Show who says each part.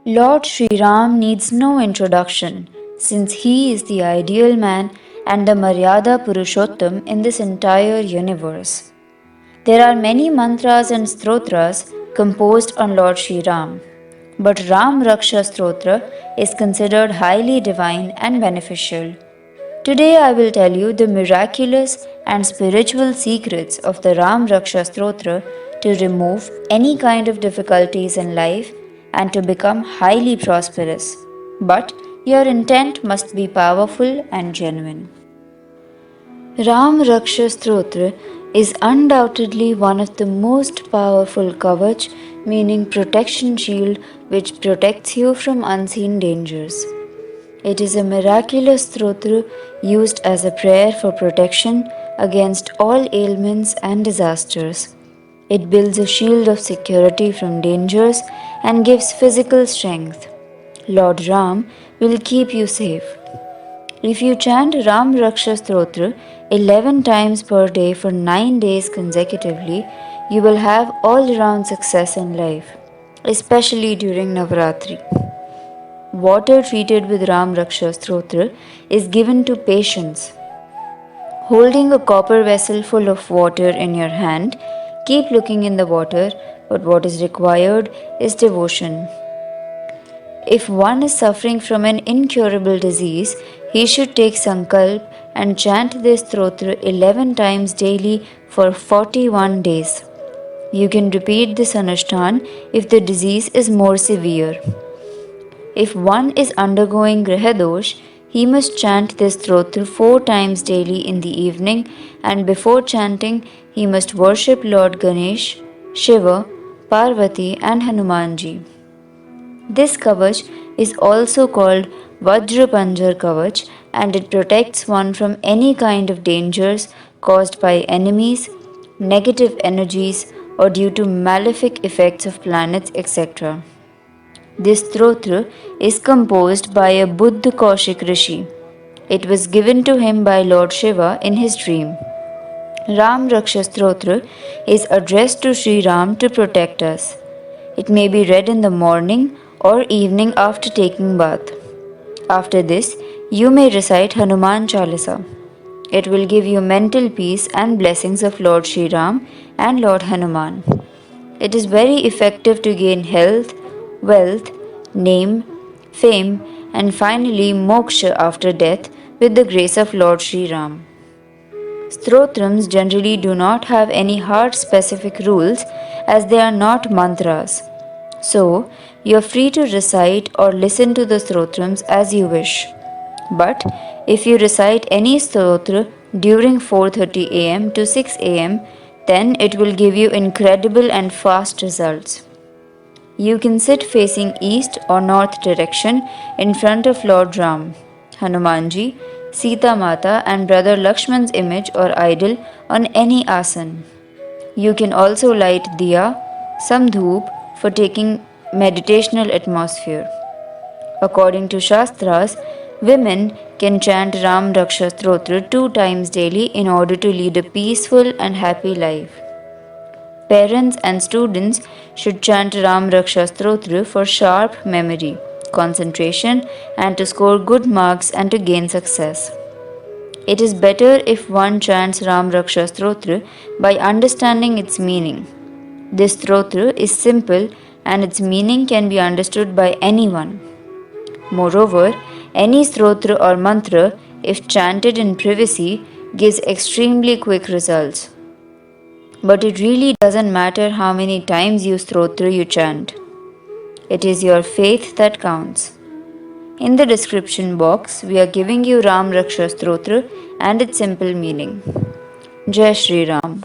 Speaker 1: Lord Sri Ram needs no introduction, since he is the ideal man and the Maryada Purushottam in this entire universe. There are many mantras and stotras composed on Lord Sri Ram, but Ram Raksha Stotra is considered highly divine and beneficial. Today I will tell you the miraculous and spiritual secrets of the Ram Raksha Stotra to remove any kind of difficulties in life and to become highly prosperous. But your intent must be powerful and genuine. Ram Raksha Stotra is undoubtedly one of the most powerful kavach, meaning protection shield, which protects you from unseen dangers. It is a miraculous stotra used as a prayer for protection against all ailments and disasters. It builds a shield of security from dangers and gives physical strength. Lord Ram will keep you safe. If you chant Ram Raksha Stotra 11 times per day for 9 days consecutively, you will have all round success in life, especially during Navaratri. Water treated with Ram Raksha Stotra is given to patients. Holding a copper vessel full of water in your hand, keep looking in the water, but what is required is devotion. If one is suffering from an incurable disease, he should take sankalp and chant this stotra 11 times daily for 41 days. You can repeat this anushthan if the disease is more severe. If one is undergoing Grihadosh, he must chant this stotra 4 times daily in the evening, and before chanting, he must worship Lord Ganesh, Shiva, Parvati, and Hanumanji. This kavach is also called Vajrapanjar Kavach, and it protects one from any kind of dangers caused by enemies, negative energies, or due to malefic effects of planets, etc. This stotra is composed by a Buddha Kaushik Rishi. It was given to him by Lord Shiva in his dream. Ram Raksha Stotra is addressed to Sri Ram to protect us. It may be read in the morning or evening after taking bath. After this, you may recite Hanuman Chalisa. It will give you mental peace and blessings of Lord Sri Ram and Lord Hanuman. It is very effective to gain health, wealth, name, fame, and finally moksha after death with the grace of Lord Sri Ram. Stotrams generally do not have any hard specific rules as they are not mantras. So, you are free to recite or listen to the stotrams as you wish. But if you recite any stotra during 4:30 am to 6 am, then it will give you incredible and fast results. You can sit facing east or north direction in front of Lord Ram, Hanumanji, Sita Mata, and brother Lakshman's image or idol on any asan. You can also light diya, some dhoop for taking meditational atmosphere. According to Shastras, women can chant Ram Raksha Stotra 2 times daily in order to lead a peaceful and happy life. Parents and students should chant Ram Raksha Stotra for sharp memory, concentration, and to score good marks and to gain success. It is better if one chants Ram Raksha Stotra by understanding its meaning. This stotra is simple and its meaning can be understood by anyone. Moreover, any stotra or mantra, if chanted in privacy, gives extremely quick results. But it really doesn't matter how many times you stotra you chant. It is your faith that counts. In the description box, we are giving you Ram Raksha Stotra and its simple meaning. Jai Shri Ram.